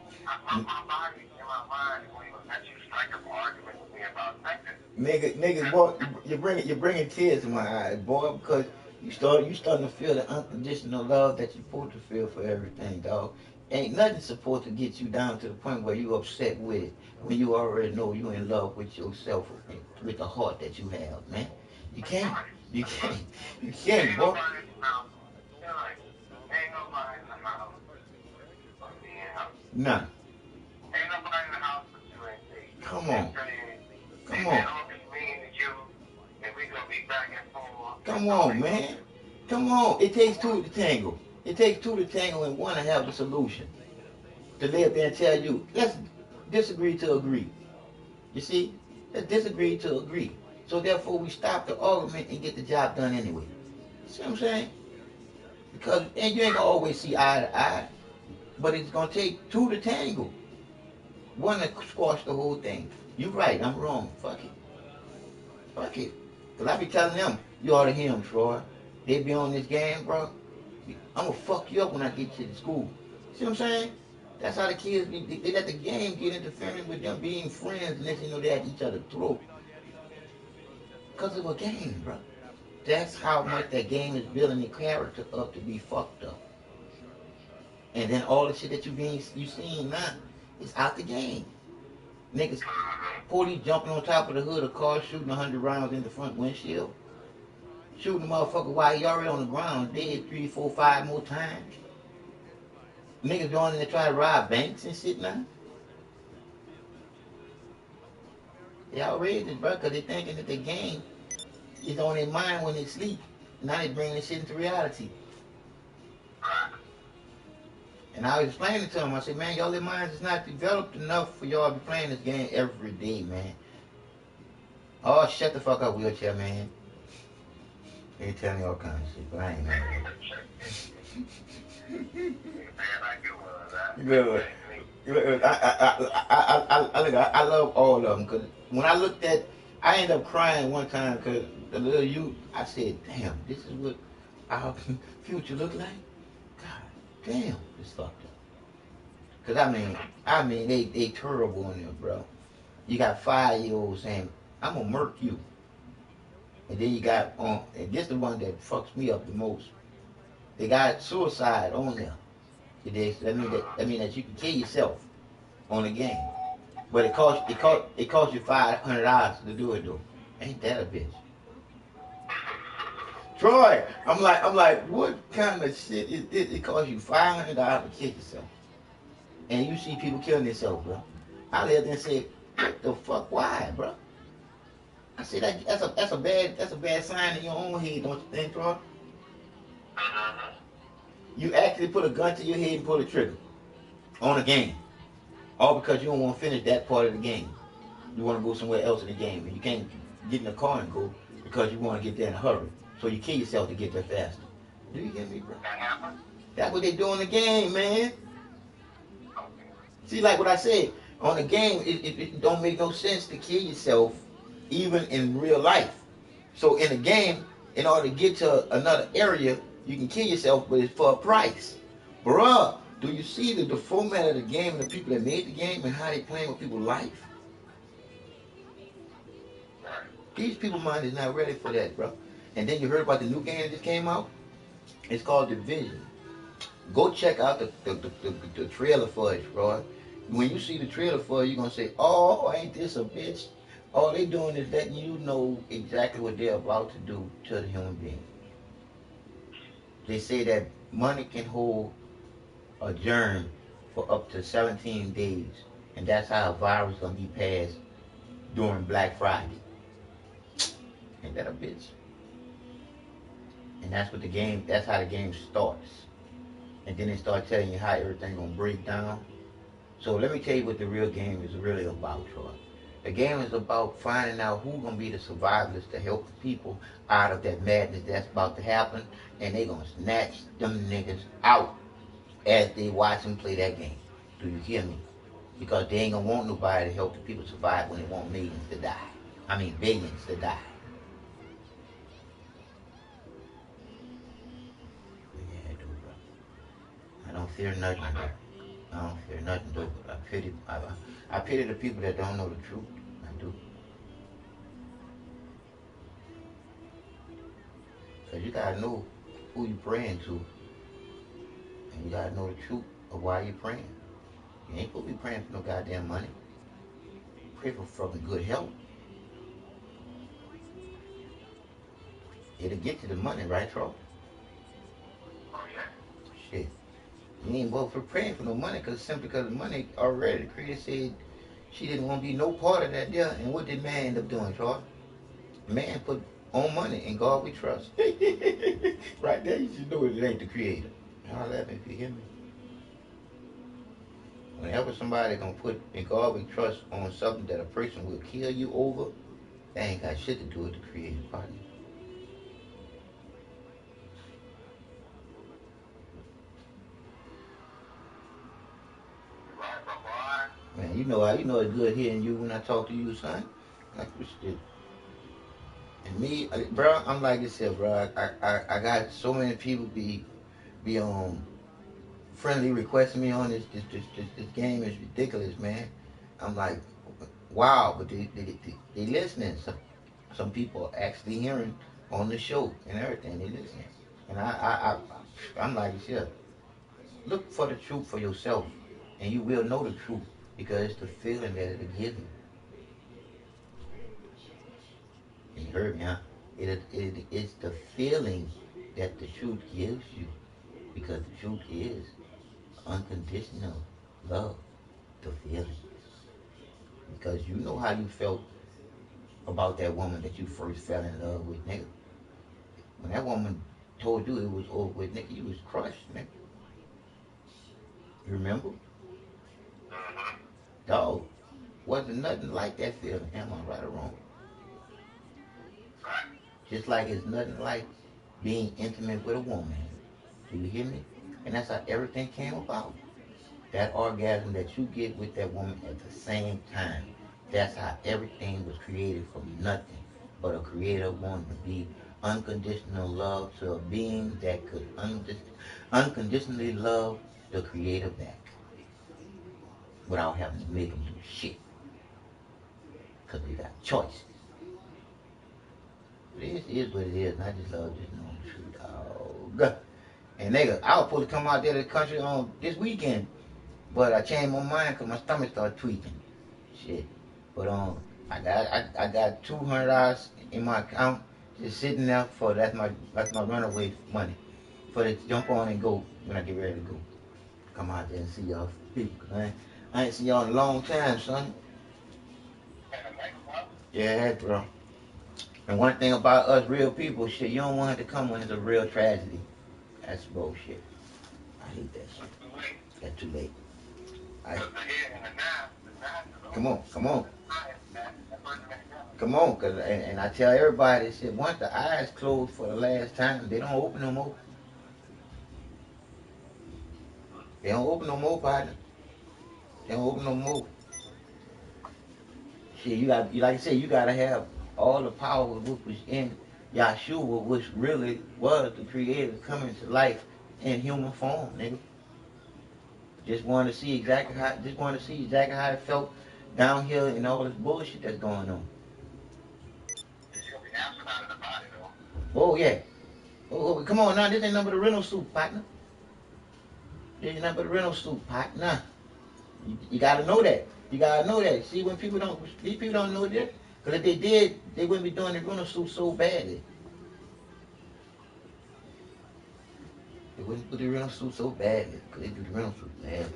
My body and my mind won't even let you strike up an argument with me about something. niggas, boy, you're bringing tears to my eyes, boy, because you starting to feel the unconditional love that you're supposed to feel for everything, dog. Ain't nothing supposed to get you down to the point where you upset with it when you already know you in love with yourself, with the heart that you have, man. You can't, you can't, you can't, Ain't boy. nobody in the house. Ain't nobody in the house but me and her. Nah, Ain't nobody in the house but you and me. come And on, saying, come and on, I'll be mean to you, and we gonna be back and forth. come All on, they gonna man. do. Come on. It takes two to tangle. It takes two to tangle and one to have the solution. To live there and tell you, let's disagree to agree. You see? Let's disagree to agree. So therefore we stop the argument and get the job done anyway. You see what I'm saying? Because and you ain't gonna always see eye to eye, but it's gonna take two to tangle. One to squash the whole thing. You right, I'm wrong. Fuck it. Fuck it. Cause I be telling them, you ought to hear them, Troy. They be on this game, bro. I'm gonna fuck you up when I get you to school. See what I'm saying? That's how the kids they let the game get interfering with them being friends, and next thing you know they at each other's throat because of a game, bro. That's how much that game is building their character up to be fucked up. And then all the shit that you seen now is out the game. Niggas, police jumping on top of the hood of car, shooting 100 rounds in the front windshield, shooting the motherfucker while he already on the ground, dead 3, 4, 5 more times. Niggas going in there trying to rob banks and shit now. They outrageous, bro, because they thinking that the game is on their mind when they sleep. Now they bringing this shit into reality. And I was explaining to them, I said, man, y'all minds is not developed enough for y'all to be playing this game every day, man. Oh, shut the fuck up, wheelchair man. They telling me all kinds of shit, but I ain't mad at it. Good. I love all of them because when I looked at, I ended up crying one time because the little youth, I said, damn, this is what our future look like? God damn, it's fucked up. Because they terrible in there, bro. You got 5-year-olds saying, I'm going to murk you. And then you got, and this is the one that fucks me up the most. They got suicide on there. That mean that you can kill yourself on the game. But it costs you $500 to do it though. Ain't that a bitch? Troy, I'm like, what kind of shit is this? It costs you $500 to kill yourself. And you see people killing themselves, bro. I lived and said, what the fuck? Why, bro? I said that's a bad sign in your own head, don't you think, Troy? You actually put a gun to your head and pull the trigger on a game. All because you don't want to finish that part of the game. You want to go somewhere else in the game. And you can't get in the car and go because you want to get there in a hurry. So you kill yourself to get there faster. Do you get me, bro? That's what they do in the game, man. See, like what I said, on the game, it don't make no sense to kill yourself even in real life. So in the game, in order to get to another area, you can kill yourself, but it's for a price. Bruh, do you see the format of the game and the people that made the game and how they playing with people's life? These people mind is not ready for that, bro. And then you heard about the new game that just came out? It's called Division. Go check out the trailer for it, bro. When you see the trailer for it, you're going to say, oh, ain't this a bitch? All they doing is letting you know exactly what they're about to do to the human being. They say that money can hold a germ for up to 17 days. And that's how a virus gonna be passed during Black Friday. Ain't that a bitch? And that's what the game, that's how the game starts. And then they start telling you how everything gonna break down. So let me tell you what the real game is really about, Troy. The game is about finding out who gonna be the survivors to help the people out of that madness that's about to happen, and they gonna snatch them niggas out as they watch them play that game. Do you hear me? Because they ain't gonna want nobody to help the people survive when they want millions to die. I mean billions to die. Yeah, dude, bro. I don't fear nothing, bro. I don't fear nothing, dude. But I pity the people that don't know the truth. I do. Cause you gotta know who you praying to, and you gotta know the truth of why you praying. You ain't supposed to be praying for no goddamn money. Pray for fucking good health. It'll get you the money, right, Troy? Oh, yeah. Shit. You ain't vote for praying for no money simply because the money already. The creator said she didn't want to be no part of that deal. And what did man end up doing, Troy? Man put on money and God we trust. Right there, you should know it ain't the creator. Y'all laughing if you hear me. Whenever somebody gonna put in God we trust on something that a person will kill you over, they ain't got shit to do with the creator, partner. Right, bro. Man, you know it's good hearing you when I talk to you, son. Like this shit. And me, bro, I'm like this here, bro. I got so many people be friendly requesting me on this game is ridiculous, man. I'm like, wow, but they listening. Some people are actually hearing on the show and everything. They listening, and I'm like, shit. Look for the truth for yourself, and you will know the truth because it's the feeling that it'll give you. And you heard me, huh? It's the feeling that the truth gives you because the truth is unconditional love, the feeling. Because you know how you felt about that woman that you first fell in love with, nigga. When that woman told you it was over with, nigga, you was crushed, nigga. You remember? Mm-hmm. Dog, wasn't nothing like that feeling. Am I right or wrong? Right. Just like it's nothing like being intimate with a woman. Do you hear me? And that's how everything came about. That orgasm that you get with that woman at the same time. That's how everything was created from nothing. But a creator wanted to be unconditional love to a being that could unconditionally love the creator back without having to make them do shit. Because they got choices. But it is what it is, and I just love just knowing the truth, dog. And nigga, I was supposed to come out there to the country on this weekend, but I changed my mind because my stomach started tweaking. Shit. But I got $200 in my account just sitting there for that's my runaway money for to jump on and go when I get ready to go. Come out there and see y'all people. I ain't seen y'all in a long time, son. Yeah, bro. And one thing about us real people, shit, you don't want it to come when it's a real tragedy. That's bullshit. I hate that shit. That's too late. I, come on, come on. Come on, and I tell everybody, shit, once the eyes close for the last time, they don't open no more. They don't open no more, partner. They don't open no more. Shit, like I said, you gotta have all the power which was in Yahshua, which really was the creator coming to life in human form, nigga. Just wanted to see exactly how it felt down here and all this bullshit that's going on. Oh yeah. Oh, come on now, this ain't nothing but a rental suit, partner. This ain't nothing but a rental suit, partner. You gotta know that. You gotta know that. See, these people don't know this. Because if they did, they wouldn't be doing the rental suit so badly. They wouldn't put the rental suit so badly. Because they do the rental suit bad.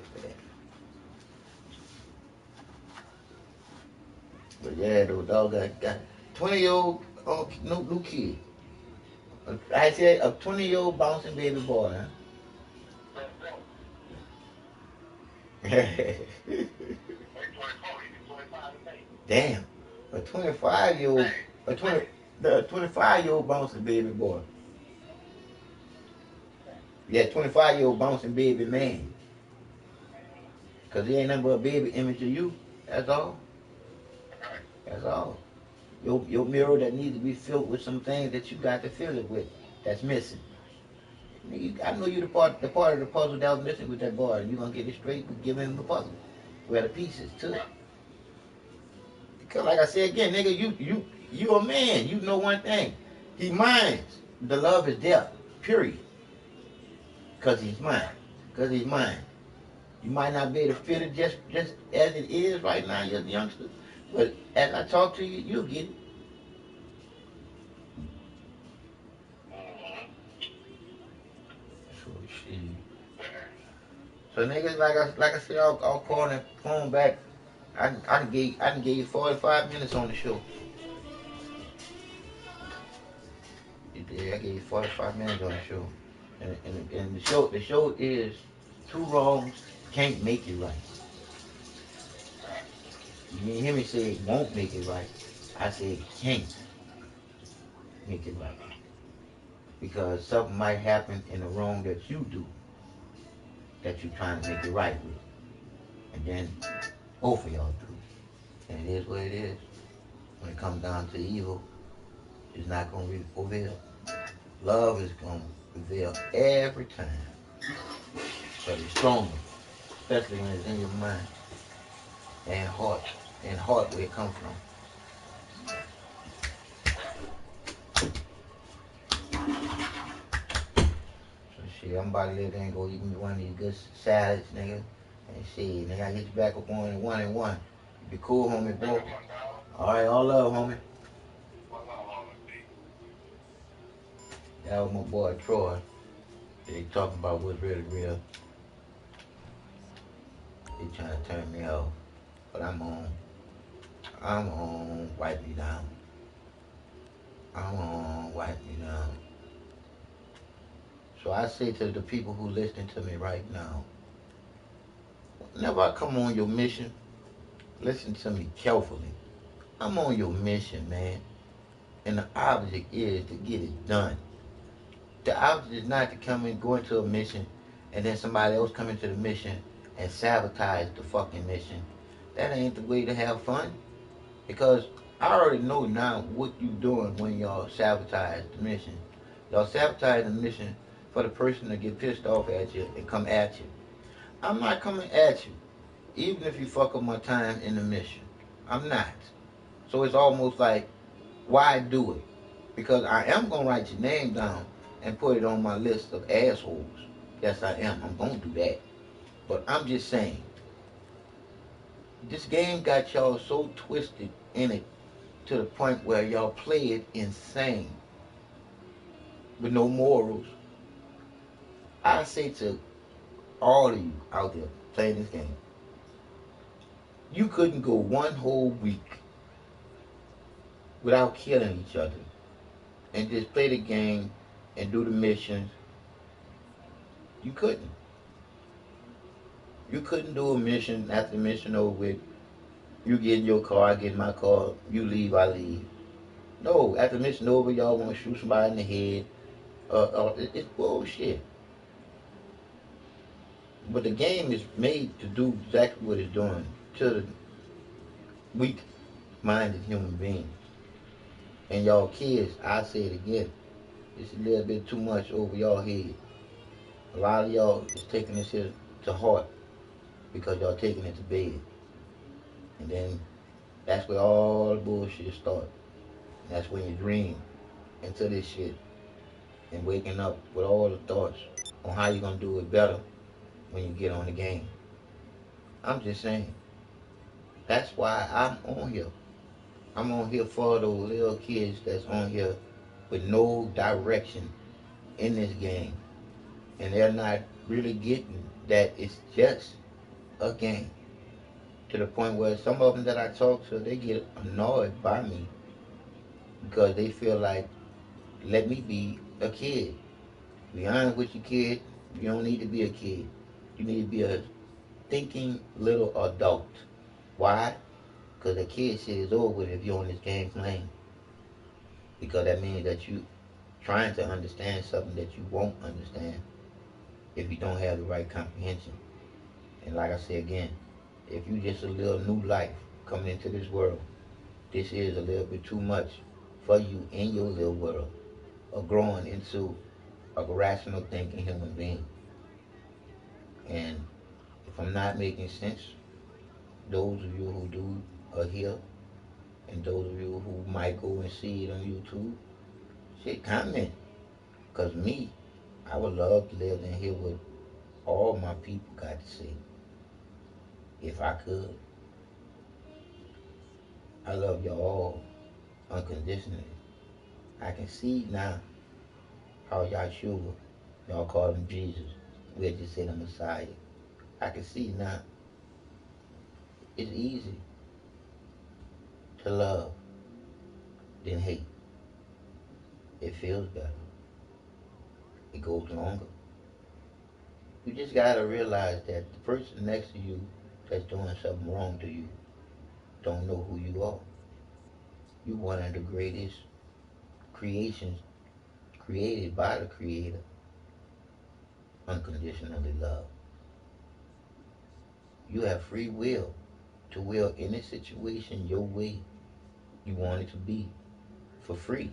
But yeah, though, dog got 20-year-old no new kid. I said a 20-year-old bouncing baby boy, huh? He's 24. He's 25 today. Damn, a 25-year-old, a 20, the 25-year-old bouncing baby boy. Yeah, 25-year-old bouncing baby man. Cause he ain't nothing but a baby image of you. That's all. That's all. Your mirror that needs to be filled with some things that you got to fill it with. That's missing. I know you the part of the puzzle that was missing with that boy. And you gonna get it straight with giving him the puzzle. Where the pieces too. Because like I said again, nigga, you a man. You know one thing. He minds. The love is there. Period. Cause he's mine. Cause he's mine. You might not be able to feel it just as it is right now, you're a youngster. But as I talk to you, you'll get it. So shit. So niggas, like I said, I'll call that phone back. I can give you 45 minutes on the show. Yeah, I gave you 45 minutes on the show. And the show is two wrongs can't make it right. You didn't hear me say it won't make it right. I said can't make it right. Because something might happen in the wrong that you do that you're trying to make it right with. And then both of y'all do. And it is what it is. When it comes down to evil, it's not going to prevail. Love is going to prevail every time. But it's stronger, especially when it's in your mind and heart. And heart where it comes from. So shit, I'm about to let them go eat me one of these good salads, nigga. And shit, nigga, I get you back up on 1-1. You be cool, homie, bro. Alright, all love, homie. That was my boy Troy. They talking about what's really real. They trying to turn me off. But I'm on. I'm on. Wipe me down. I'm on. Wipe me down. So I say to the people who listening to me right now, whenever I come on your mission, listen to me carefully. I'm on your mission, man. And the object is to get it done. The object is not to come and go into a mission and then somebody else come into the mission and sabotage the fucking mission. That ain't the way to have fun. Because I already know now what you doing when y'all sabotage the mission. Y'all sabotage the mission for the person to get pissed off at you and come at you. I'm not coming at you, even if you fuck up my time in the mission. I'm not. So it's almost like, why do it? Because I am going to write your name down and put it on my list of assholes. Yes, I am. I'm going to do that. But I'm just saying, this game got y'all so twisted in it to the point where y'all play it insane with no morals. I say to all of you out there playing this game, you couldn't go one whole week without killing each other and just play the game and do the missions. You couldn't. You couldn't do a mission after the mission over with. You get in your car, I get in my car, you leave, I leave. No, after the mission over, y'all want to shoot somebody in the head. It's bullshit. But the game is made to do exactly what it's doing to the weak-minded human beings. And y'all kids, I say it again, it's a little bit too much over y'all head. A lot of y'all is taking this here to heart because y'all taking it to bed. And then that's where all the bullshit starts. That's when you dream into this shit and waking up with all the thoughts on how you're gonna do it better when you get on the game. I'm just saying. That's why I'm on here. I'm on here for those little kids that's on here with no direction in this game. And they're not really getting that it's just a game. To the point where some of them that I talk to, they get annoyed by me because they feel like, let me be a kid. Be honest with your kid. You don't need to be a kid. You need to be a thinking little adult. Why? Because the kid shit is over with if you're on this game playing. Because that means that you trying to understand something that you won't understand if you don't have the right comprehension. And like I say again, if you just a little new life coming into this world, this is a little bit too much for you in your little world of growing into a rational thinking human being. And if I'm not making sense, those of you who do are here, and those of you who might go and see it on YouTube, shit, comment. Because me, I would love to live in here with all my people got to say. If I could, I love y'all all unconditionally. I can see now how Yahshua, y'all call him Jesus. We'll just say the Messiah. I can see now it's easy to love than hate. It feels better. It goes longer. You just gotta realize that the person next to you that's doing something wrong to you don't know who you are. You're one of the greatest creations created by the Creator, unconditionally loved. You have free will to will any situation your way you want it to be for free.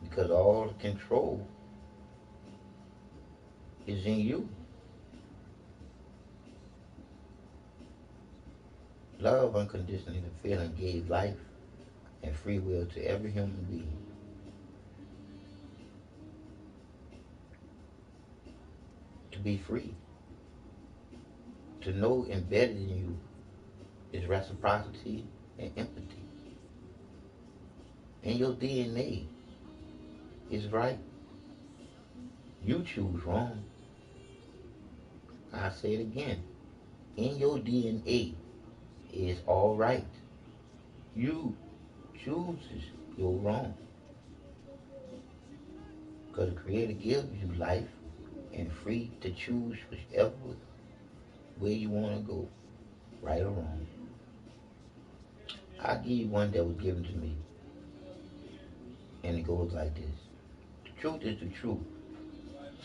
Because all the control is in you. Love unconditionally the feeling gave life and free will to every human being. To be free. To know embedded in you is reciprocity and empathy. In your DNA is right. You choose wrong. I say it again. In your DNA is all right. You chooses your wrong. Because the Creator gives you life and free to choose whichever way you want to go, right or wrong. I'll give you one that was given to me, and it goes like this. The truth is the truth.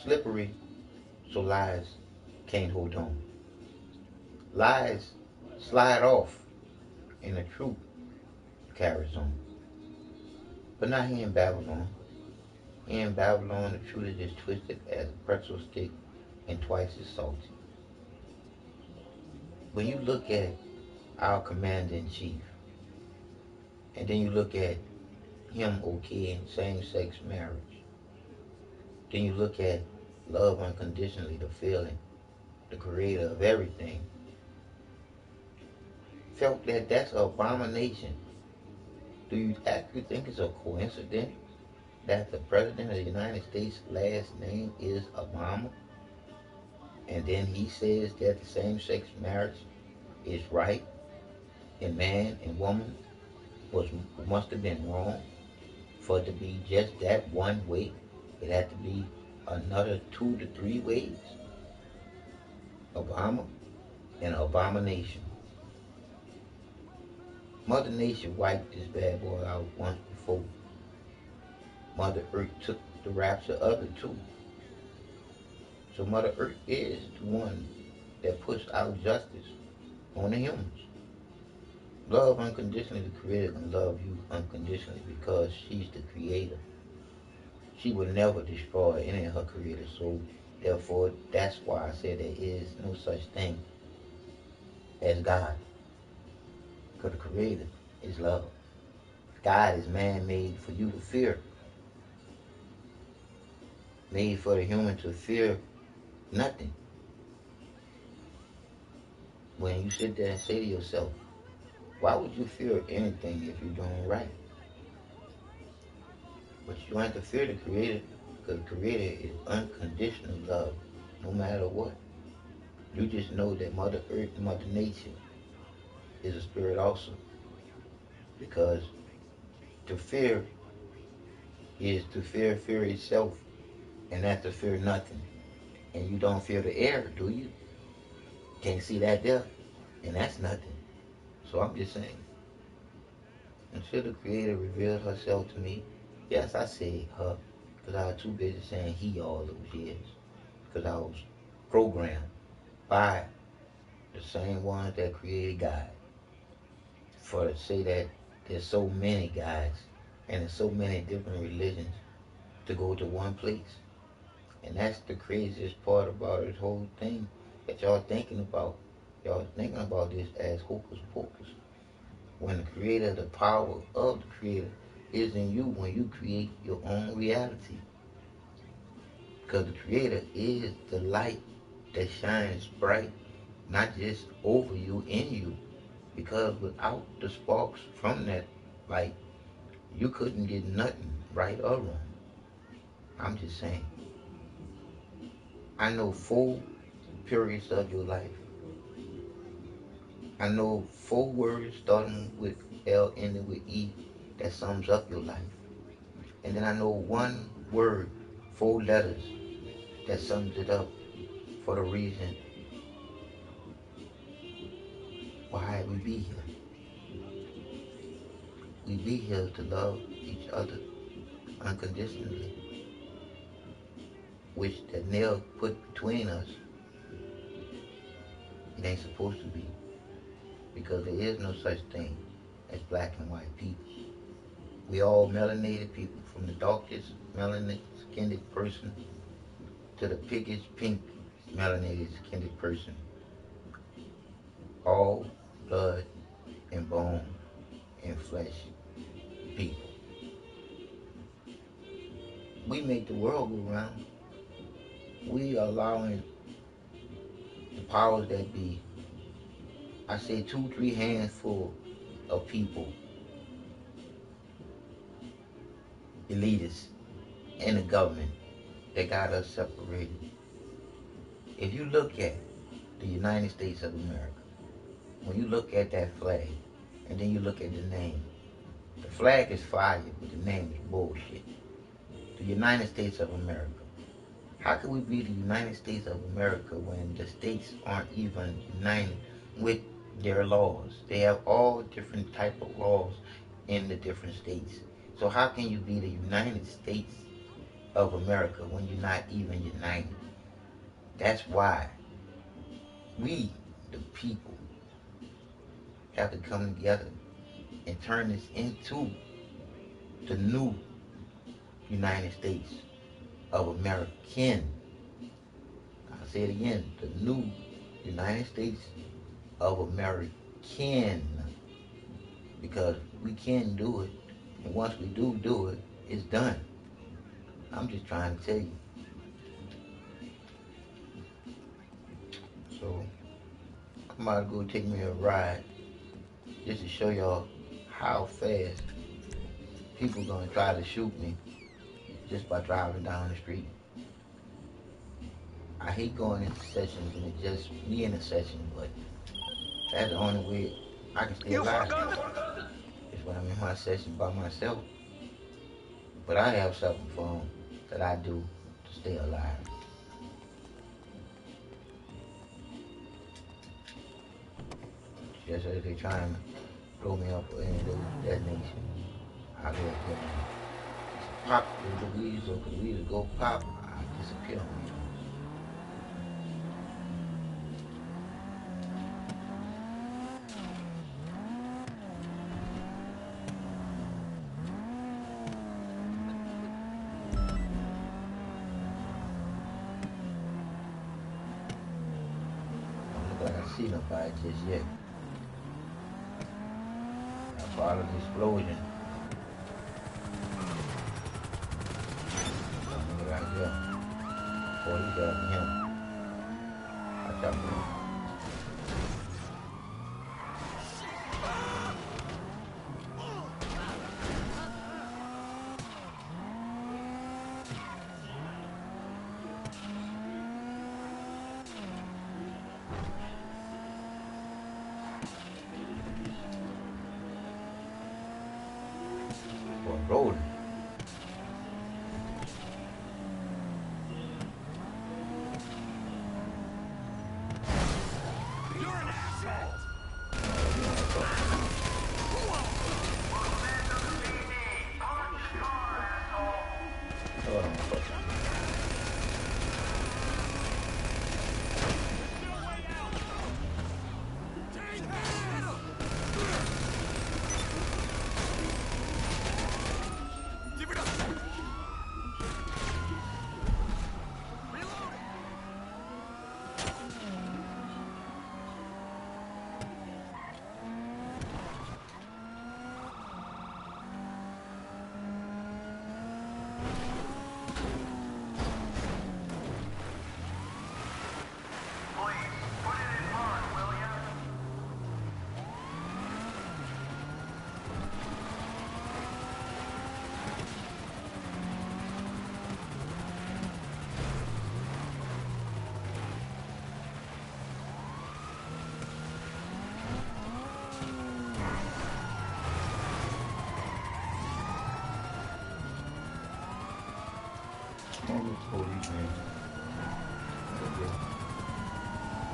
Slippery, so lies can't hold on. Lies slide off, and the truth carries on. But not here in Babylon. Here in Babylon, the truth is just twisted as a pretzel stick and twice as salty. When you look at our commander-in-chief, and then you look at him okaying same-sex marriage, then you look at love unconditionally, the feeling, the creator of everything, felt that that's an abomination. Do you actually think it's a coincidence that the President of the United States' last name is Obama? And then he says that the same-sex marriage is right, and man and woman must have been wrong for it to be just that one way. It had to be another 2 to 3 ways. Obama and an abomination. Mother Nature wiped this bad boy out once before. Mother Earth took the rapture of it too. So Mother Earth is the one that puts out justice on the humans. Love unconditionally, the creator can love you unconditionally because she's the creator. She would never destroy any of her creators. So therefore, that's why I said there is no such thing as God. Because the creator is love. God is man-made for you to fear. Made for the human to fear nothing. When you sit there and say to yourself, why would you fear anything if you're doing right? But you don't have to fear the Creator, because the Creator is unconditional love, no matter what. You just know that Mother Earth, Mother Nature, is a spirit also. Because to fear is to fear itself, and that's to fear nothing. And you don't fear the air, do you? Can't see that there, and that's nothing. So I'm just saying, until the Creator revealed herself to me, yes, I say her, because I was too busy saying he all those years, because I was programmed by the same ones that created God. For to say that there's so many gods and there's so many different religions to go to one place. And that's the craziest part about this whole thing that y'all thinking about. Y'all thinking about this as hocus pocus. When the creator, the power of the creator is in you when you create your own reality. Because the creator is the light that shines bright, not just over you, in you. Because without the sparks from that light, you couldn't get nothing right or wrong. I'm just saying. I know 4 periods of your life. I know 4 words starting with L, ending with E, that sums up your life. And then I know 1 word, 4 letters, that sums it up for the reason why we be here. We be here to love each other unconditionally, which that nail put between us, it ain't supposed to be. Because there is no such thing as black and white people. We all melanated people, from the darkest melanated skinned person to the pickest pink melanated skinned person. All blood and bone and flesh people. We make the world go round. We are allowing the powers that be, I say 2, 3 handful of people, elitists, in the government that got us separated. If you look at the United States of America, when you look at that flag, and then you look at the name, the flag is fire, but the name is bullshit. The United States of America. How can we be the United States of America when the states aren't even united with their laws? They have all different type of laws in the different states. So how can you be the United States of America when you're not even united? That's why we, the people, have to come together and turn this into the new United States of American. I'll say it again, the new United States of American. Because we can do it, and once we do it, it's done. I'm just trying to tell you. So I'm about to go take me a ride just to show y'all how fast people gonna try to shoot me just by driving down the street. I hate going into sessions and it's just me in a session, but that's the only way I can stay alive. Is when I'm in my session by myself. But I have something fun that I do to stay alive. Just as they trying to blow me up or any of those detonations, I go up there and pop the weeds, or the weeds go pop, I disappear on you. Don't look like I see nobody just yet. I followed the explosion. Nigga right there. Boy, you got him. Watch out, bro. rolling.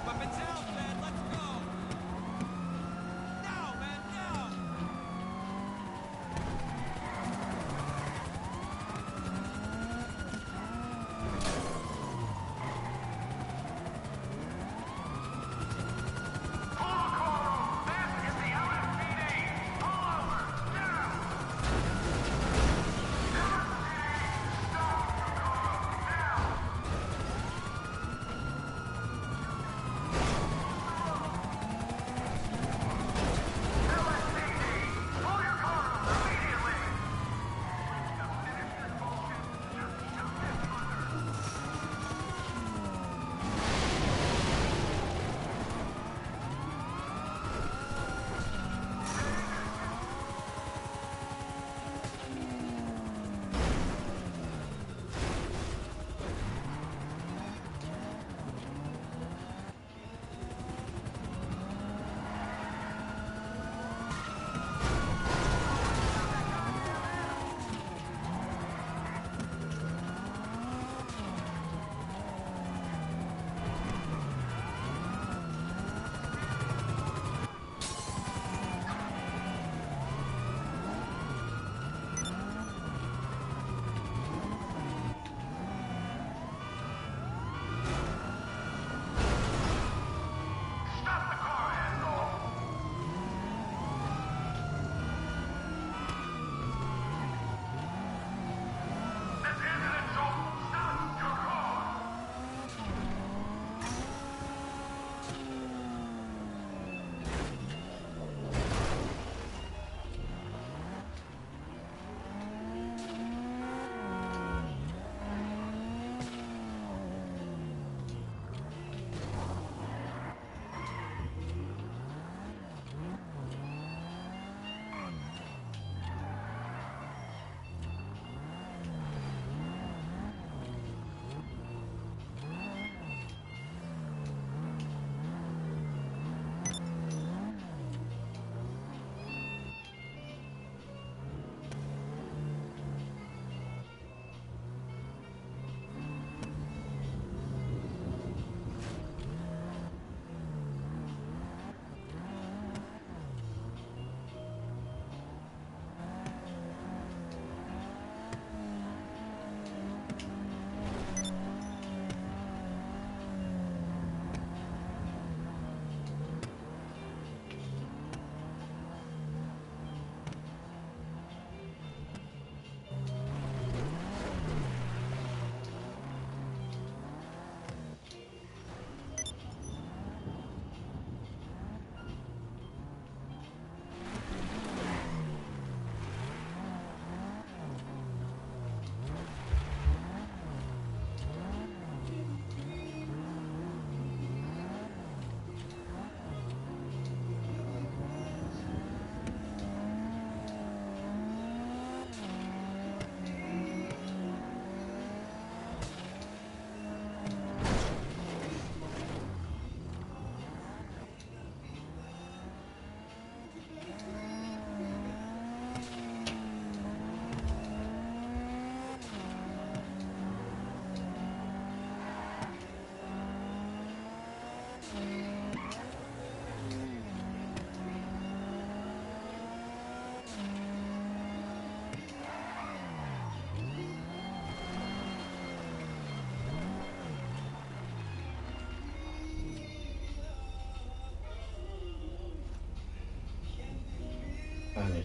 Weapons out, man. Let's go. Now, man, now.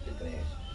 Mr. Glass.